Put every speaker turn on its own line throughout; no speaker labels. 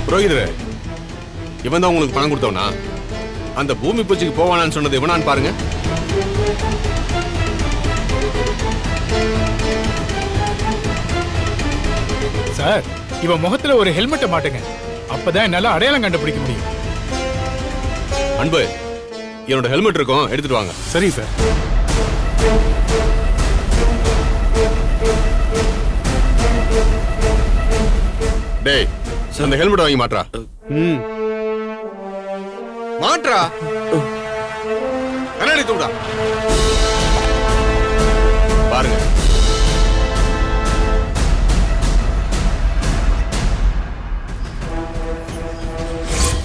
புரோகிதரே, இவன் தான் உங்களுக்கு பணம் கொடுத்தவனா? அந்த பூமி பூஜைக்கு போவானான்னு சொன்னது இவனான்னு பாருங்க.
சார், இவன் முகத்துல ஒரு ஹெல்மெட்டை மாட்டுங்க, அப்பதான் என்னால அடையாளம் கண்டுபிடிக்க முடியும்.
அன்பு, என்னோட ஹெல்மெட் இருக்கும், எடுத்துட்டு வாங்க.
சரி சார்.
டேய், அந்த ஹெல்மெட் வாங்கி மாட்றா. மாட்றா. கண்ணாடி தூடா. பாருங்க.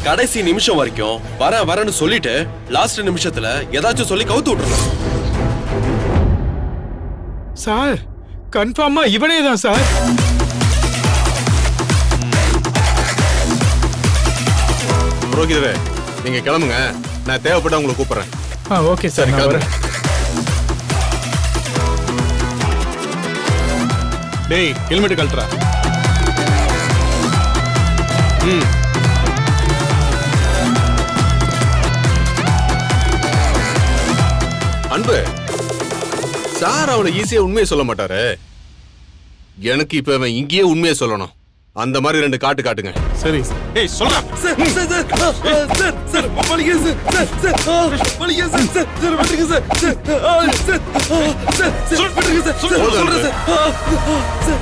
கடைசி நிமிஷம் வரைக்கும் வரேன்னு சொல்லிட்டு லாஸ்ட் நிமிஷத்துல ஏதாச்சும் சொல்லி கவுத்து விட்டுறோம்.
சார், கன்ஃபார்மா இவனே தான் சார்.
புரோகிதரே, நீங்க கிளம்புங்க, நான் தேவைப்பட்ட உங்களை கூப்பிடுறேன்.
ஓகே சார், நான் வரேன்.
டேய், ஹெல்மெட் கழட்டுறா. அன்பு, சார் அவனை ஈஸியா உண்மையை சொல்ல மாட்டாரு. எனக்கு இப்ப அவன் இங்கேயே உண்மையை சொல்லணும். அந்த மாதிரி 2 காட்டு காட்டுங்க.
சரி சார்.
டேய், சொல்றா.
சார் சார் சார் சார் வலிங்க சார் சார் வலிங்க சார் சார் விட்டுருங்க சார் சார் சார் விட்டுருங்க சார் சொல்றேன் சார்.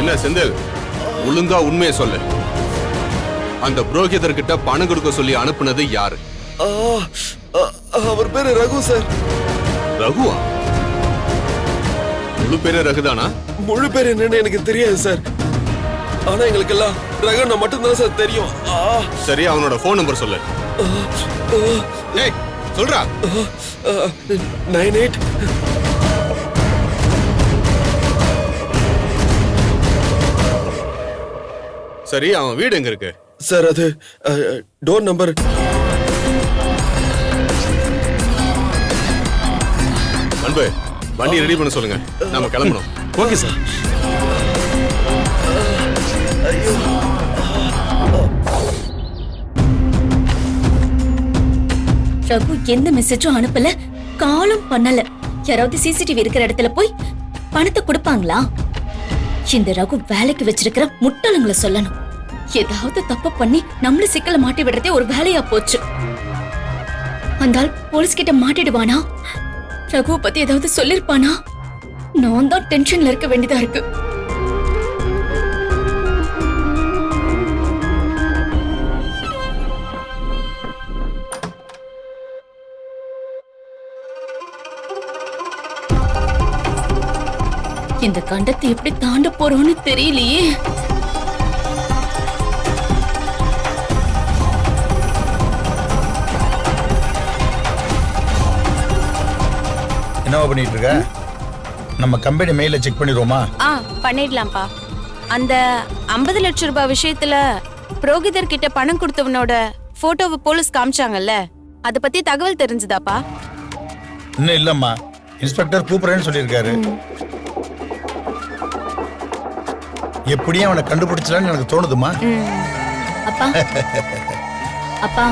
என்ன செந்தில், ஒழுங்கா உண்மையை சொல்லு. அந்த புரோகிதர்கிட்ட பணம் கொடுக்க சொல்லி அனுப்புனது யாரு?
அவர் பேரு ரகு சார்.
ரகுவா? முழு பேரு ரகுதானா?
முழு பேர் என்னன்னு எனக்கு தெரியாது சார். ஆனா எங்களுக்கு எல்லாம் ரகுன்னா மட்டும்தான் சார் தெரியும்.
சரி, அவனோட போன் நம்பர் சொல்லு. ஏய், சொல்றா.
98.
சரி, அவன் வீடு எங்க இருக்கு?
சார் அது டோர் நம்பர்.
அன்பு, வண்டி ரெடி பண்ண சொல்லுங்க, நாம கிளம்பணும்.
Okay sir.
ரகு எந்த மெசேஜும் அனுப்பல, காலும் பண்ணல. யாராவது சிசிடிவி இருக்கிற இடத்துல போய் பணத்தை கொடுப்பாங்களா? இந்த ரகு வேலைக்கு வச்சிருக்கிற முட்டாளுங்களை சொல்லணும். ஏதாவது தப்பு பண்ணி நம்மள சிக்கல மாட்டி விடுறதே ஒரு வேலையா போச்சு. அந்த ஆள் போலீஸ் கிட்ட மாட்டிடுவானா? ரகுவை பத்தி ஏதாவது சொல்லிருப்பானா? நான் தான் டென்ஷன்ல இருக்க வேண்டியதா இருக்கு. இந்த கண்டத்தை எப்படி தாண்ட போறோம்னு தெரியலையே.
என்னவா பண்ணிட்டு இருக்க? நம்ம கம்பெனி மெயில செக் பண்ணிடுவோமா?
பண்ணிடலாம்ப்பா. அந்த 50 லட்சம் ரூபாய் விஷயத்துல புரோகிதர் கிட்ட பணம் கொடுத்தவனோட போட்டோவை போலீஸ் காமிச்சாங்கல்ல, அத பத்தி தகவல் தெரிஞ்சுதாப்பா?
இன்னும் இல்லம்மா, இன்ஸ்பெக்டர் கூப்பிடுறேன்னு சொல்லியிருக்காரு. எப்படியும் அவனை கண்டுபிடிச்சலான்னு எனக்கு தோணுதுமா.
அப்பா அப்பா,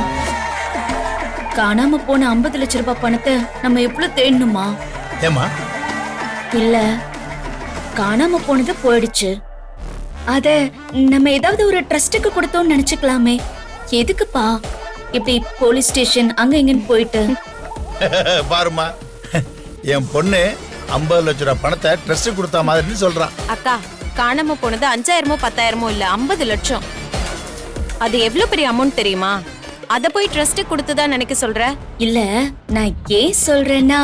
காணாம போன 50 லட்சம் ரூபாய் பணத்தை நம்ம எவ்வளவு தேடணுமா?
ஏமா?
இல்ல, காணாம போனது போயிடுச்சு. அத நம்ம ஏதாவது ஒரு ட்ரஸ்டுக்கு கொடுத்தோம்னு நினைச்சுக்கலாமே. எதுக்குப்பா இப்படி போலீஸ் ஸ்டேஷன் அங்க இங்கன்னு போயிட்டு?
பாருமா, என் பொண்ணு 50 லட்சம் ரூபாய் பணத்தை ட்ரஸ்ட் கொடுத்த மாதிரின்னு சொல்றான்.
அக்கா, காணாம போனது 5000மோ 10,000மோ இல்ல, 50 லட்சம். அது எவ்வளவு பெரிய அமௌண்ட் தெரியுமா? அத போய் ட்ரஸ்ட் கொடுத்துதா நினைக்க சொல்ற?
இல்ல, நான் ஏன் சொல்றேன்னா,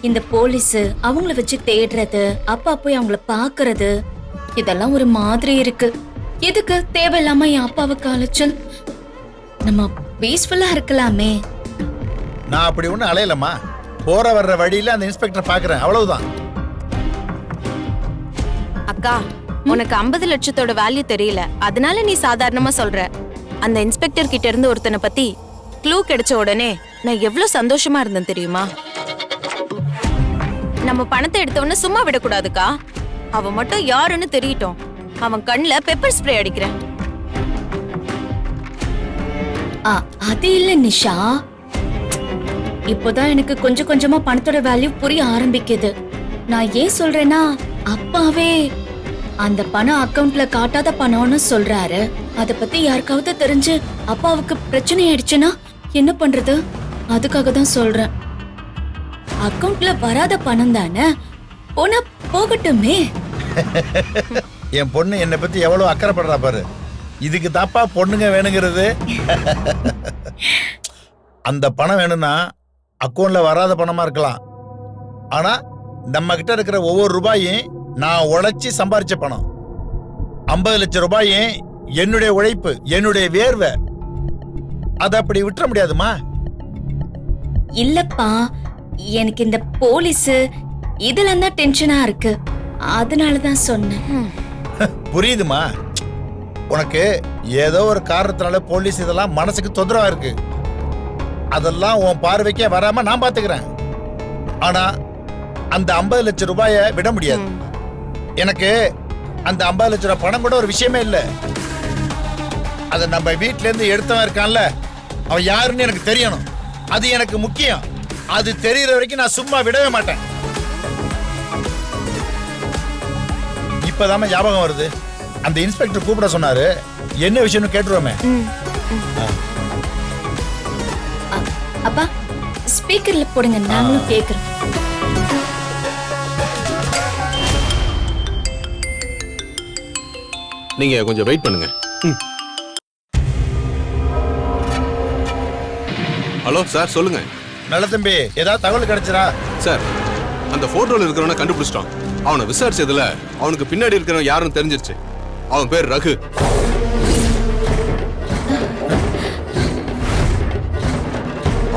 இந்த போலீஸ் அவங்கள வச்சு தேடுறது, அப்பா போய் அவங்கள பாக்குறது, இதெல்லாம் ஒரு மாதிரி இருக்கு. எதுக்கு தேவையில்லாம என் அப்பாவுக்கு அலைச்சல்? நம்ம பீஸ்ஃபுல்லா இருக்கலாமே.
நான் அப்படி ஒண்ணு அலையலம்மா. போற வர்ற வழியில அந்த இன்ஸ்பெக்டர் பாக்குறேன், அவ்வளவுதான்.
அக்கா, உனக்கு 50 லட்சத்தோட வேல்யூ தெரியல, அதனால நீ சாதாரணமா சொல்ற. அந்த இன்ஸ்பெக்டர் கிட்ட இருந்து ஒருத்தனை பத்தி க்ளூ கிடைச்ச உடனே நான் எவ்வளவு சந்தோஷமா இருந்தேன் தெரியுமா? நம்ம பணத்தை எடுத்தவன சும்மா விடக்கூடாதுக்கா. அவ மட்டும் யாருன்னு தெரியட்டும். அவன் கண்ணுல பெப்பர் ஸ்ப்ரே அடிக்கிறேன்.
அது இல்ல நிஷா, இப்போதான் எனக்கு கொஞ்சம் கொஞ்சமா பணத்தோட வேல்யூ புரிய ஆரம்பிக்குது. நான் ஏன் சொல்றேன்னா, அப்பாவே அந்த பணம் அக்கவுண்ட்ல காட்டாத பணம்னு சொல்றாரு. அத பத்தி யாருக்காவது தெரிஞ்சு அப்பாவுக்கு பிரச்சனை ஆயிடுச்சுன்னா என்ன பண்றது? அதுக்காக தான் சொல்றேன். அக்கவுண்ட்ல வராத பணம் தானே, போனா போகட்டுமே.
என் பொண்ணு என்னை பத்தி எவ்வளவு அக்கறைப்படுறா பாரு. இதுக்கு தாப்பா பொண்ணுங்க வேணுங்கிறது. அந்த பணம் வேணும்னா அக்கவுண்ட்ல வராத பணமா இருக்கலாம். ஆனா நம்ம கிட்ட இருக்கிற ஒவ்வொரு ரூபாயும் நான் உழைச்சி சம்பாரிச்ச பணம். 50 லட்சம் ரூபாயும் என்னுடைய உழைப்பு, என்னுடைய வேர்வை. அதை அப்படி விட்டுற முடியாதுமா.
இல்லப்பா, எனக்கு இந்த போலீஸ் இதெல்லாம் தான் டென்ஷனா இருக்கு. அதனாலதான் சொன்னேன்.
புரியுதுமா? உனக்கு ஏதோ ஒரு காரணத்தினால போலீஸ் இதெல்லாம் மனசுக்கு தொந்தரவா இருக்கு. அதெல்லாம் உன் பார்வைக்கே வராம நான் பாத்துக்கிறேன். ஆனா அந்த 50 லட்சம் ரூபாயை விட முடியாது. எனக்கு அந்த 50 லட்சம் ரூபாய் பணம் கூட ஒரு விஷயமே இல்லை. அதை நம்ம வீட்ல இருந்து எடுத்தவன் இருக்கான்ல, அவன் யாருன்னு எனக்கு தெரியணும். அது எனக்கு முக்கியம். அது தெரியற வரைக்கும் நான் சும்மா விடவே மாட்டேன். இப்பதாம ஞாபகம் வருது, அந்த இன்ஸ்பெக்டர் கூப்பிட சொன்னாரு. என்ன விஷயம்னு கேட்டுருவோமே.
அப்பா ஸ்பீக்கர்ல போடுங்க, நாங்களும் கேக்குறோம்.
நீங்க கொஞ்சம் வெயிட் பண்ணுங்க. ஹலோ சார், சொல்லுங்க.
நல்ல தம்பி, ஏதாவது தகவல் கிடைச்சரா?
சார், அந்த போட்டோல இருக்கிறவனை கண்டுபிடிச்சிட்டான். அவனை விசாரிச்சதுல அவனுக்கு பின்னாடி இருக்கிறவன் யாருன்னு தெரிஞ்சிருச்சு. அவன் பேர் ரகு.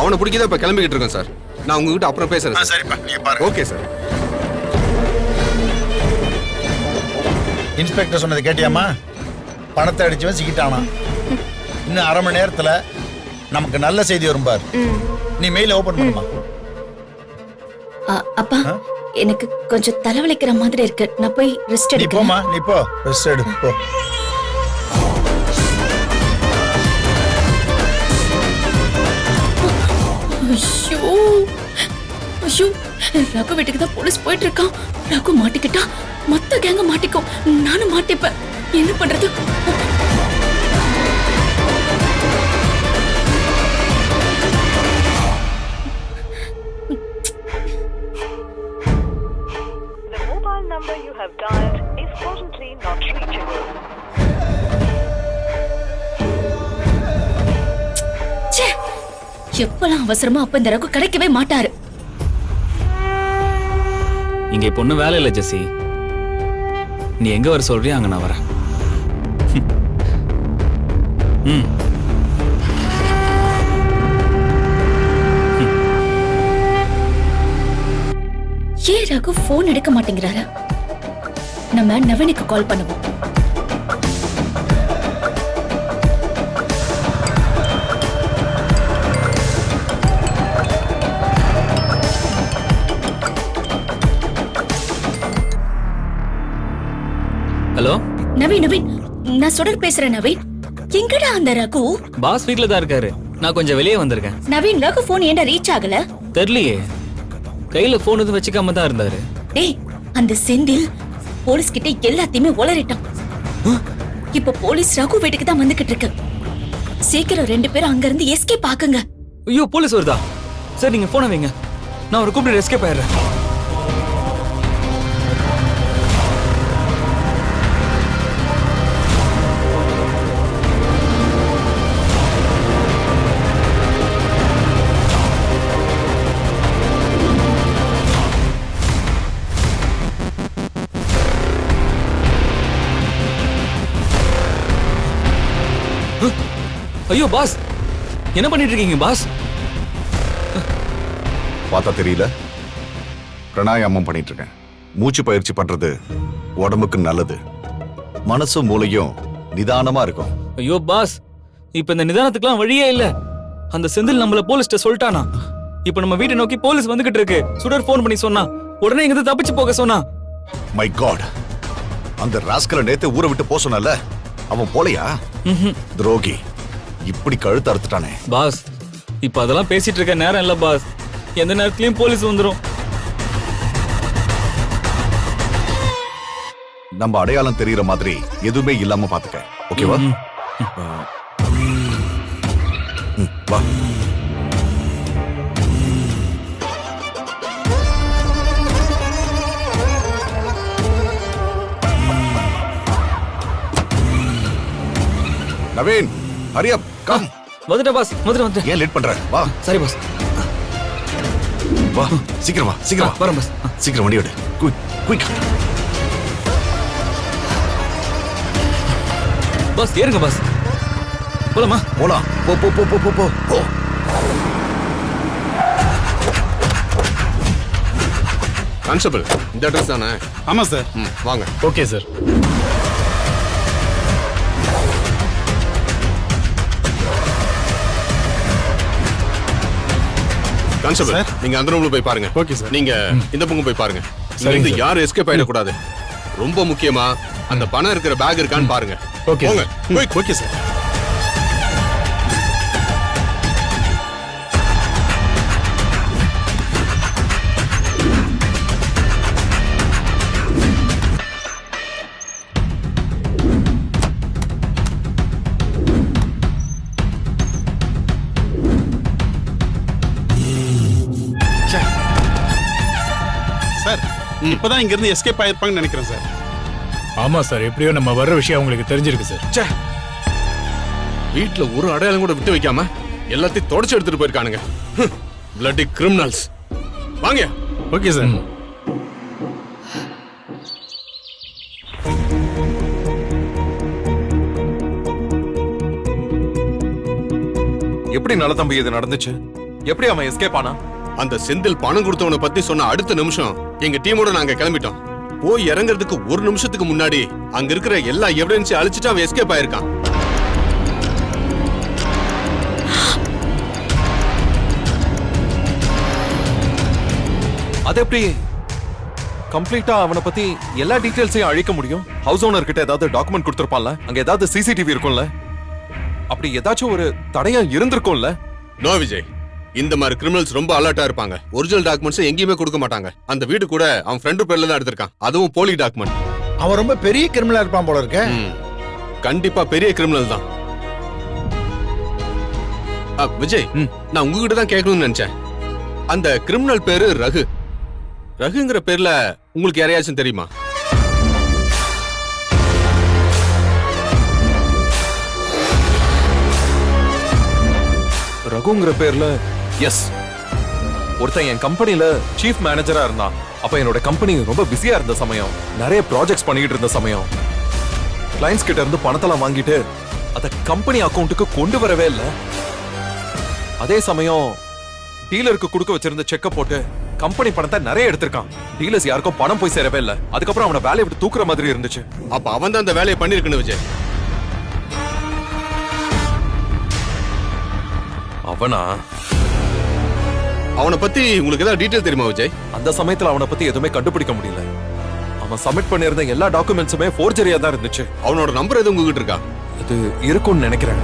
அவனை பிடிக்கதான் இப்ப கிளம்பிக்கிட்டு இருக்கேன் சார். நான் உங்ககிட்ட அப்புறம் பேசுறேன் சார்.
சரிப்பா, நீங்க பாருங்க.
Okay sir.
இன்ஸ்பெக்டர் சொன்னது கேட்டியாமா? பணத்தை அடிச்சவன் சிக்கிட்டானா. இன்னும் அரை மணி நேரத்துல நமக்கு நல்ல செய்தி வரும் பார். நீ மெயில ஓபன் பண்ணுமா.
அப்பா, எனக்கு கொஞ்சம் தலைவலிக்கிற மாதிரி இருக்கு. நான் போய் ரெஸ்ட்
நீ
எடுக்கிறேன்.
போமா, நீ போ, ரெஸ்ட் எடு போ.
ஐயோ ஐயோ, ரகு வீட்டுக்கு தான் போலீஸ் போயிட்டு இருக்கான். ரகு மாட்டிக்கிட்டா மொத்த கேங்க மாட்டிக்கும், நானும் மாட்டிப்பேன். என்ன பண்றது?
The mobile number you have dialed is currently not reachable.
ச்சே, எப்பலாம் அவசரமா அப்ப இந்த ரகு கிடைக்கவே மாட்டாரு.
இங்க இப்ப ஒண்ணும் வேலை இல்ல ஜெசி. நீ எங்க வர சொல்றியா அங்க நான் வரேன்.
ஏன் ரகு போன் எடுக்க மாட்டேங்கிறாரு? நம்ம நவீனுக்கு கால் பண்ணுவோம்.
ஹலோ
நவீன், நவீன், நான் சுடர் பேசுறேன். நவீன், எங்கடா அந்த ரகு?
பாஸ் வீட்ல தான் இருக்காரு. நான் கொஞ்சம் வெளியே வந்திருக்கேன்.
நவீன், ரகு போன் ஏன்டா ரீச் ஆகல?
தெரியலையே, கையில போன் எதுவும் வச்சுக்காம தான் இருந்தாரு.
டேய், அந்த செந்தில் போலீஸ் கிட்ட எல்லாத்தையுமே உளறிட்டான். இப்ப போலீஸ் ரகு வீட்டுக்கு தான் வந்துகிட்டு இருக்கு. சீக்கிரம் 2 பேரும் அங்க இருந்து எஸ்கேப் ஆக்குங்க.
ஐயோ, போலீஸ் வருதா? சரி, நீங்க போன வைங்க, நான் ஒரு கூப்பிட்டு எஸ்கேப் ஆயிடுறேன். ஐயோ பாஸ், என்ன பண்ணிட்டு இருக்கீங்க பாஸ்?
பார்த்தா தெரியல, பிராணாயாமம் பண்ணிட்டு இருக்கேன். மூச்சு பயிற்சி பண்றது உடம்புக்கு நல்லது. மனசும் மூளையும் நிதானமா இருக்கும்.
ஐயோ பாஸ், இப்ப இந்த நிதானத்துக்குலாம் வழியே இல்ல. அந்த செந்தில் நம்மள போலீஸ்ட்ட சொல்லிட்டானா. இப்ப நம்ம வீட்டை நோக்கி போலீஸ் வந்துகிட்டு இருக்கு. சுடர் போன் பண்ணி சொன்னா, உடனே இங்க தப்பிச்சு போக சொன்னா.
மை காட், அந்த ராஸ்கலை நேத்து ஊரை விட்டு போக சொன்னல, அவன் போலையா? துரோகி, இப்படி கழுத்து அறுத்துட்டானே.
பாஸ், இப்ப அதெல்லாம் பேசிட்டு இருக்க நேரம் இல்ல பாஸ். எந்த நேரத்துலயும் போலீஸ் வந்துரும்.
நம்ம அடையாளம் தெரியற மாதிரி எதுவுமே இல்லாம பாத்துக்க, ஓகேவா? வா. நவீன், ஹரி அப், கம்.
வந்துட்டேன் பாஸ், வந்துட்டேன்.
ஏன் லேட் பண்ற? வா.
சரி பாஸ்.
வா, சீக்கிரம் வா, சீக்கிரம் வா.
வரேன் பாஸ்.
சீக்கிரம் வண்டி எடு. குயிக்.
பாஸ் ஏறுங்க பாஸ். போலாமா?
போலாம். போ போ போ போ போ போ.
கான்ஸ்டபிள், இந்த அட்ரஸ் தானே?
ஆமா சார்.
வாங்க.
Okay sir.
Constable,
sir.
நீங்க அந்த ரூம்ல போய் பாருங்க.
Okay sir.
நீங்க இந்த பக்கம் போய் பாருங்க.
சரிங்க
இது
சார்.
யாரும் எஸ்கேப் ஆயிடக்கூடாது. ரொம்ப முக்கியமா அந்த பணம் இருக்கிற பேக் இருக்கான்னு பாருங்க.
ஓகே
போங்க.
சார். Okay sir.
சார், இப்பதான் இங்க இருந்து எஸ்கேப் ஆயிருப்பாங்கன்னு நினைக்கிறேன் சார்.
ஆமா சார், எப்படியோ நம்ம வர்ற விஷயம் அவங்களுக்கு தெரிஞ்சிருக்கு சார்.
வீட்ல ஒரு அடையாளம் கூட விட்டு வைக்காம எல்லாத்தையும் தொடச்சு எடுத்துட்டு போயிருக்கானுங்க. Bloody criminals. வாங்க.
Okay sir.
எப்படி நல்ல தம்பி இது நடந்துச்சு? எப்படி அவன் எஸ்கேப் ஆனா?
அந்த செந்தில் பணம் கொடுத்தவனை பத்தி சொன்ன அடுத்த நிமிஷம் எங்க டீமோட நாங்க கிளம்பிட்டோம். போய் இறங்குறதுக்கு ஒரு நிமிஷத்துக்கு முன்னாடி அங்க இருக்கிற எல்லா எவிடன்ஸையும் அழிச்சிட்டு அவன் எஸ்கேப் ஆயிருக்கான்.
அது எப்படி கம்ப்ளீட்டா அவனை பத்தி எல்லா டீடைல்ஸையும் அழிக்க முடியும்? ஹவுஸ் ஓனர் கிட்ட ஏதாவது டாக்குமெண்ட் கொடுத்திருப்பான்ல, அங்க ஏதாவது சிசிடிவி இருக்கும்ல, அப்படி ஏதாச்சும் ஒரு தடயம் இருந்திருக்கும்ல.
நோ விஜய், இந்த மாதிரி கிரிமினல்ஸ் ரொம்ப அலர்ட்டா இருப்பாங்க. ஒரிஜினல் டாக்குமெண்ட்ஸ் எங்கேயுமே கொடுக்க மாட்டாங்க. அந்த வீடு கூட அவன் ஃப்ரெண்டு பேர்ல தான் எடுத்திருக்கான், அதுவும் போலி டாக்குமெண்ட்.
அவன் ரொம்ப பெரிய கிரிமினலா இருப்பான் போல இருக்க.
கண்டிப்பா பெரிய கிரிமினல் தான். விஜய், நான் உங்ககிட்ட தான் கேட்கணும்னு நினைச்சேன். அந்த கிரிமினல் பேரு ரகு. ரகுங்கிற பேர்ல உங்களுக்கு யாரையாச்சும் தெரியுமா?
ரகுங்கிற பேர்ல எஸ், ஒருத்தன் என் கம்பெனில சீஃப் மேனேஜரா இருந்தான். அப்ப என்னோட கம்பெனி ரொம்ப பிஸியா இருந்த சமயம், நிறைய ப்ராஜெக்ட்ஸ் பண்ணிட்டு இருந்த சமயம், கிளைண்ட்ஸ் கிட்ட இருந்து பணத்தெல்லாம் வாங்கிட்டு அத கம்பெனி அக்கவுண்ட்டுக்கு கொண்டு வரவே இல்லை. அதே சமயம் டீலருக்கு கொடுக்க வச்சிருந்த செக்க போட்டு கம்பெனி பணத்தை நிறைய எடுத்திருக்கான். டீலர்ஸ் யாருக்கும் பணம் போய் சேரவே இல்லை. அதுக்கப்புறம் அவனை வேலையை விட்டு தூக்குற மாதிரி இருந்துச்சு.
அப்ப அவன் தான் அந்த வேலையை பண்ணிருக்கணும் விஜய்.
அவனா?
அவனை பத்தி உங்களுக்கு ஏதாவது டீடைல் தெரியுமா விஜய்?
அந்த சமயத்துல அவனை பத்தி எதுவுமே கண்டுபிடிக்க முடியல. அவன் சப்மிட் பண்ணியிருந்த எல்லா டாக்குமெண்ட்ஸுமே ஃபோர்ஜரியா தான் இருந்துச்சு.
அவனோட நம்பர் எதுவும் உங்ககிட்ட இருக்கா?
அது இருக்கும்னு நினைக்கிறேன்.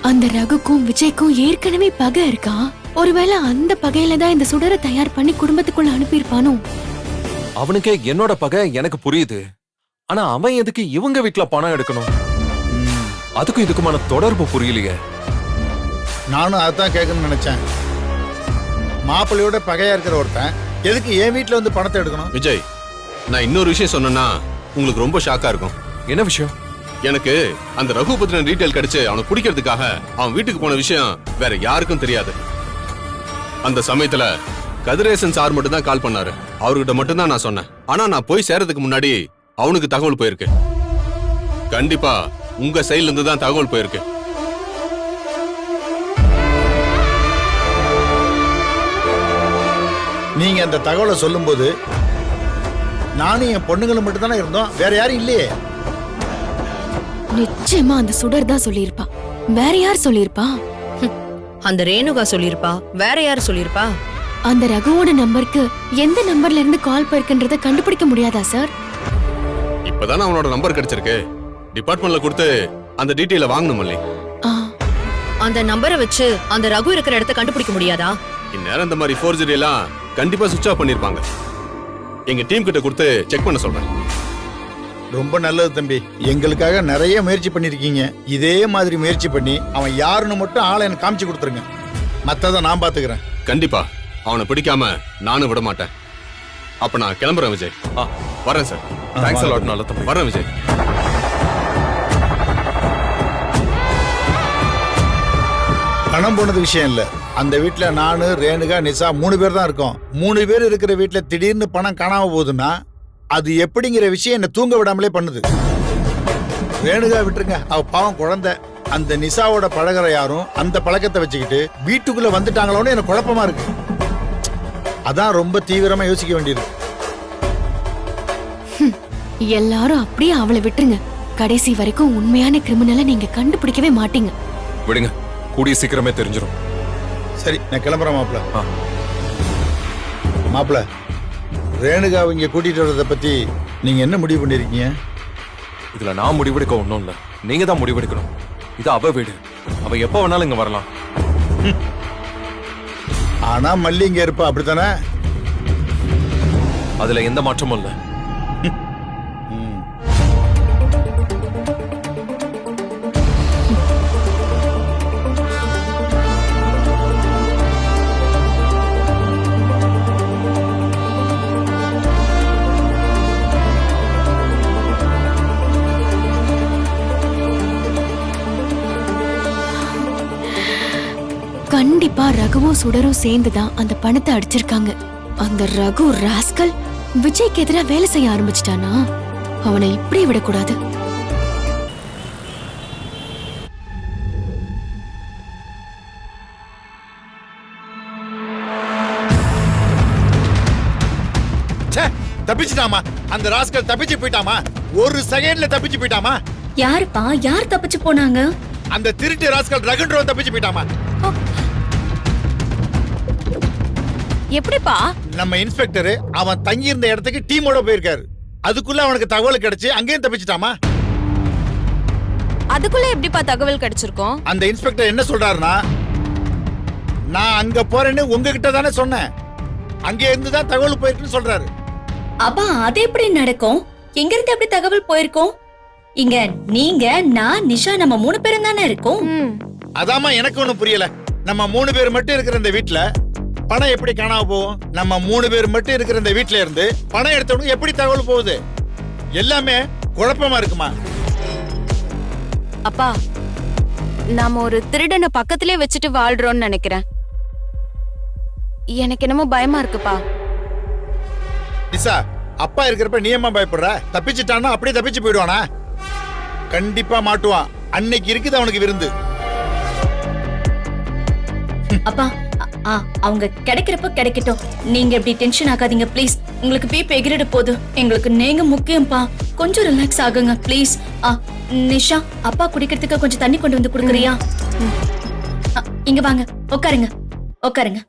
அந்த ரகுக்கும் விஜய்க்கும் ஏற்கனவே பகை இருக்கா? ஒருவேளை அந்த பகையில தான் இந்த சுடரை தயார் பண்ணி குடும்பத்துக்குள்ள அனுப்பியிருப்பானோ?
அவனுக்கே என்னோட பகை எனக்கு புரியுது. ஆனா அவன் எதுக்கு இவங்க வீட்ல பணம் எடுக்கணும்? அதுக்கும் இதுக்குமான தொடர்பு புரியலையே.
நானும் அதான் கேட்கணும்னு நினைச்சேன். மாப்பிள்ளையோட பகையா இருக்கிற ஒருத்தன் எதுக்கு என் வீட்டுல வந்து பணத்தை எடுக்கணும்?
விஜய், நான் இன்னொரு விஷயம் சொன்னேன்னா உங்களுக்கு ரொம்ப ஷாக்கா இருக்கும்.
என்ன விஷயம்?
எனக்கு அந்த ரகு பத்தின டீடைல் கிடைச்சு அவனை பிடிக்கிறதுக்காக அவன் வீட்டுக்கு போன விஷயம் வேற யாருக்கும் தெரியாது. அந்த சமயத்துல கதிரேசன் சார் மட்டும் தான் கால் பண்ணாரு. அவர்கிட்ட மட்டும் தான் நான் சொன்னேன். ஆனா நான் போய் சேரதுக்கு முன்னாடி அவனுக்கு தகவல் போயிருக்கு. கண்டிப்பா உங்க சைடுல இருந்து தான் தகவல் போயிருக்கு.
நீங்க அந்த தகவலை சொல்லும்போது நானும் என் பொண்ணுங்களும் மட்டும் தானே இருந்தோம், வேற யாரும் இல்லையே.
நிச்சயமா அந்த சுடர் தான் சொல்லியிருப்பா. வேற யார் சொல்லியிருப்பா?
அந்த ரேணுகா சொல்லிருப்பா. வேற யாரு சொல்லிருப்பா?
அந்த ரகுவோட நம்பருக்கு எந்த நம்பர்ல இருந்து கால் போயிருக்குன்றத கண்டுபிடிக்க முடியாதா சார்?
இப்பதானே அவனோட நம்பர் கிடைச்சிருக்கு. டிபார்ட்மெண்ட்ல கொடுத்து அந்த டீட்டெயில வாங்கணும் மல்லி.
ஆ,
அந்த நம்பரை வச்சு அந்த ரகு இருக்கிற இடத்த கண்டுபிடிக்க முடியாதா?
இந்நேரம் இந்த மாதிரி ஃபோர்ஜரி எல்லாம் கண்டிப்பா சுவிட்ச் ஆஃப் பண்ணிருப்பாங்க. எங்க டீம் கிட்ட கொடுத்து செக் பண்ண சொல்றேன்.
ரொம்ப நல்லது தம்பி, எங்களுக்காக நிறைய முயற்சி பண்ணிருக்கீங்க. இதே மாதிரி முயற்சி பண்ணி அவன் யாருன்னு மட்டும் ஆளை எனக்கு காமிச்சு கொடுத்துருங்க. மத்ததை நான் பாத்துக்கிறேன்.
கண்டிப்பா அவனை பிடிக்காம நானும் விட மாட்டேன். அப்ப நான் கிளம்புறேன் விஜய். வரேன் சார்.
Thanks a lot. நல்ல தம்பி.
வரேன் விஜய்.
பணம் போனது விஷயம் இல்ல. அந்த வீட்டுல நானு, ரேணுகா, நிசா 3 பேர் தான் இருக்கோம். 3 பேர் இருக்கிற வீட்டுல திடீர்னு பணம் காணாம போகுதுன்னா அது எப்படிங்கிற விஷயம் என்ன தூங்க விடாமலே பண்ணுது. ரேணுகா விட்டுருங்க, அவ பாவம் குழந்தை. அந்த நிசாவோட பழகுற யாரும் அந்த பழக்கத்தை வச்சுக்கிட்டு வீட்டுக்குள்ள வந்துட்டாங்களோன்னு எனக்கு குழப்பமா இருக்கு. அதான் ரொம்ப தீவிரமா யோசிக்க வேண்டியிருக்கு.
எல்லாரும் அப்படியே அவளை விட்டுருங்க. கடைசி வரைக்கும் உண்மையான கிரிமினலை நீங்க கண்டுபிடிக்கவே மாட்டீங்க.
விடுங்க, கூடிய சீக்கிரமே தெரிஞ்சிடும்.
சரி, நான் கிளம்புறேன் மாப்பிள்ள. மாப்பிள்ள, ரேணுகாவை இங்க கூட்டிட்டு வர்றதை பத்தி நீங்க என்ன முடிவு பண்ணிருக்கீங்க?
இதுல நான் முடிவெடுக்க ஒண்ணும் இல்ல, நீங்க தான் முடிவெடுக்கணும். இது அவ வீடு, அவ எப்ப வேணாலும் இங்க வரலாம்.
ஆனா மல்லி இங்க இருப்பா, அப்படித்தானே?
அதுல எந்த மாற்றமும் இல்ல.
கண்டிப்பா ரகுவும் சுடரும் சேர்ந்துதான் அந்த பணத்தை அடிச்சிருக்காங்க. அந்த ரகு ராஸ்கல் விஜய்க்கு எதிரா வேலை செய்ய ஆரம்பிச்சிட்டானா? அவனை இப்படி விடக்கூடாது.
தப்பிச்சுட்டாமா அந்த ராஸ்கல், தப்பிச்சு போயிட்டாமா. ஒரு செகண்ட்ல தப்பிச்சு போயிட்டாமா.
யாருப்பா? யார் தப்பிச்சு போனாங்க?
அந்த திருட்டு ராஸ்கல் ரகுன்றவன் தப்பிச்சு போயிட்டாமா.
எப்படிப்பா?
நம்ம இன்ஸ்பெக்டர் அவன் தங்கி இருந்த இடத்துக்கு டீமோட போயிருக்காரு. அதுக்குள்ள அவனுக்கு தகவல் கிடைச்சு அங்கேயும் தப்பிச்சுட்டாமா.
அதுக்குள்ள எப்படிப்பா தகவல் கிடைச்சிருக்கும்?
அந்த இன்ஸ்பெக்டர் என்ன சொல்றாருன்னா, நான் அங்க போறேன்னு உங்ககிட்ட தானே சொன்னேன், அங்கே இருந்து தான் தகவல் போயிருக்குன்னு சொல்றாரு.
அப்பா அது எப்படி நடக்கும்? எங்க இருந்து எப்படி தகவல் போயிருக்கோம்? இங்க நீங்க, நான், நிஷா நம்ம 3 பேரும் தானே இருக்கோம்.
அதாமா எனக்கு ஒண்ணும் புரியல. நம்ம 3 பேர் மட்டும் இருக்கிற இந்த வீட்டுல பணம் எப்படி காணாம போகும்? நம்ம 3 பேர் மட்டும் இருக்கிற இந்த வீட்டுல இருந்து பணம் எடுத்தவனுக்கு எப்படி தகவல் போகுது? எல்லாமே குழப்பமா இருக்குமா?
அப்பா, நாம ஒரு திருடனை பக்கத்திலே வச்சுட்டு வாழ்றோம்னு நினைக்கிறேன். எனக்கு என்னமோ பயமா இருக்குப்பா.
நிசா, அப்பா இருக்கிறப்ப நீ ஏம்மா பயப்படுற? தப்பிச்சுட்டான்னா அப்படியே தப்பிச்சு போயிடுவானா? கண்டிப்பா மாட்டுவான். அன்னைக்கு இருக்குது அவனுக்கு விருந்து.
அப்பா அவங்க கிடைக்கிறப்ப கிடைக்கட்டும். நீங்க எப்படி டென்ஷன் ஆகாதீங்க ப்ளீஸ். உங்களுக்கு பிபி எகிரிட போகுது. எங்களுக்கு நீங்க முக்கியம்ப்பா. கொஞ்சம் ரிலாக்ஸ் ஆகுங்க ப்ளீஸ். நிஷா, அப்பா குடிக்கிறதுக்கு கொஞ்சம் தண்ணி கொண்டு வந்து கொடுக்குறியா? இங்க வாங்க, உட்காருங்க உட்காருங்க.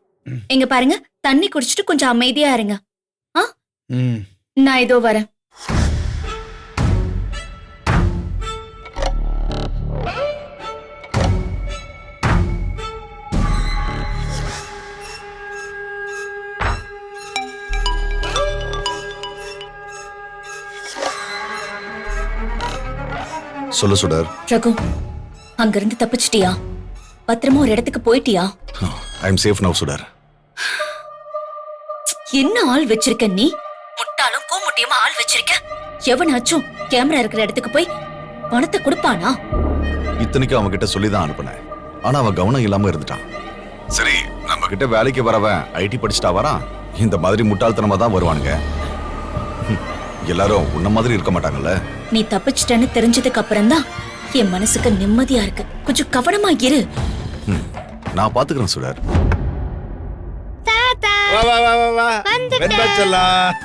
இங்க பாருங்க, தண்ணி குடிச்சிட்டு கொஞ்சம் அமைதியா இருங்க. நான் இதோ வரேன்.
சொல்லு சுடர்.
ரகு, அங்கிருந்து தப்பிச்சிட்டியா? பத்திரமா ஒரு இடத்துக்கு போயிட்டியா?
ஐ அம் சேஃப் நவ் சுடர்.
என்ன ஆள் வச்சிருக்க நீ? முட்டாளும் கூமுட்டியமா ஆள் வச்சிருக்க. எவனாச்சும் கேமரா இருக்கிற இடத்துக்கு போய் பணத்தை கொடுப்பானா?
இத்தனைக்கும் அவன் கிட்ட சொல்லி தான் அனுப்புனேன். ஆனா அவன் கவனம் இல்லாம இருந்துட்டான். சரி, நம்ம கிட்ட வேலைக்கு வரவன் ஐடி படிச்சுட்டா வரான். இந்த மாதிரி முட்டாள்தனமா தான் வருவானுங்க. எல்லாரும் உன்ன மாதிரி இருக்க மாட்டாங்கல்ல.
நீ தப்பிச்சிட்டன்னு தெரிஞ்சதுக்கு அப்புறம் தான் என் மனசுக்கு நிம்மதியா இருக்கு. கொஞ்சம் கவனமா இரு.
நான் பாத்துக்கிறேன் சுடர்.
வா வா வா வா வா வெண்பா செல்லம்.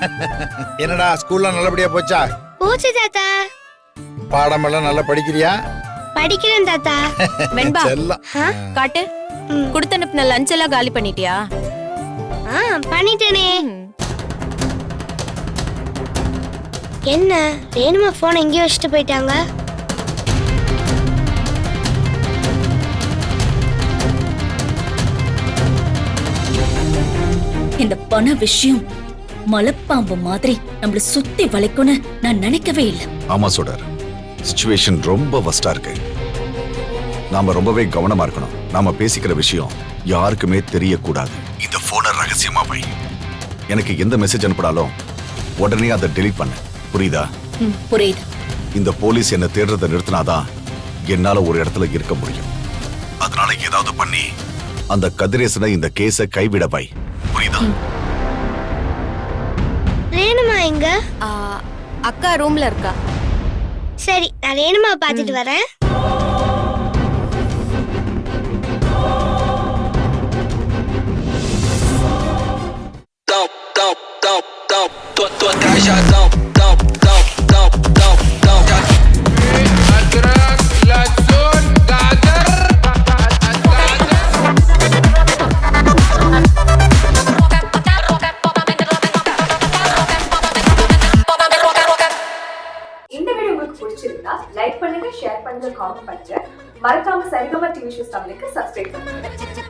என்னடா ஸ்கூல்ல நல்லபடியா போச்சா?
போச்சு தாத்தா.
பாடமெல்லாம் நல்லா படிக்கிறியா?
படிக்கிறேன் தாத்தா.
வெண்பா
செல்லம்.
காட்டு கொடுத்து அனுப்பின லஞ்ச் எல்லாம் காலி பண்ணிட்டியா?
பண்ணிட்டேனே. என்ன ரேணுமா போன் எங்கேயோ வச்சுட்டு போயிட்டாங்க.
இந்த பண விஷயம் மலைப்பாம்பு மாதிரி நம்மள சுத்தி வளைக்கும்னு நான் நினைக்கவே இல்லை.
ஆமா சுடர், சிச்சுவேஷன் ரொம்ப வஸ்டா இருக்கு. நாம ரொம்பவே கவனமா இருக்கணும். நாம பேசிக்கிற விஷயம் யாருக்குமே தெரியக்கூடாது. இந்த போனை ரகசியமா வை. எனக்கு எந்த மெசேஜ் அனுப்பினாலும் உடனே அதை டெலீட் பண்ணு. புரியுதா?
புரியுது.
இந்த போலீஸ் என்ன தேடுறதை நிறுத்தினாதான் என்னால ஒரு இடத்துல இருக்க முடியும். அதனால ஏதாவது பண்ணி அந்த கதிரேசனை இந்த கேஸை கைவிட வை. புரியுதா?
ரேணுமா எங்க?
அக்கா ரூம்ல இருக்கா.
சரி, நான் ரேணுமா பாத்துட்டு வரேன்.
இந்த வீடியோ உங்களுக்கு பிடிச்சிருந்தா லைக் பண்ணுங்க, ஷேர் பண்ணுங்க, காமெண்ட் பண்ணுங்க. மறக்காம சரிகமா டிவி ஷோஸ் தமிழுக்கு சப்ஸ்கிரைப் பண்ணுங்க.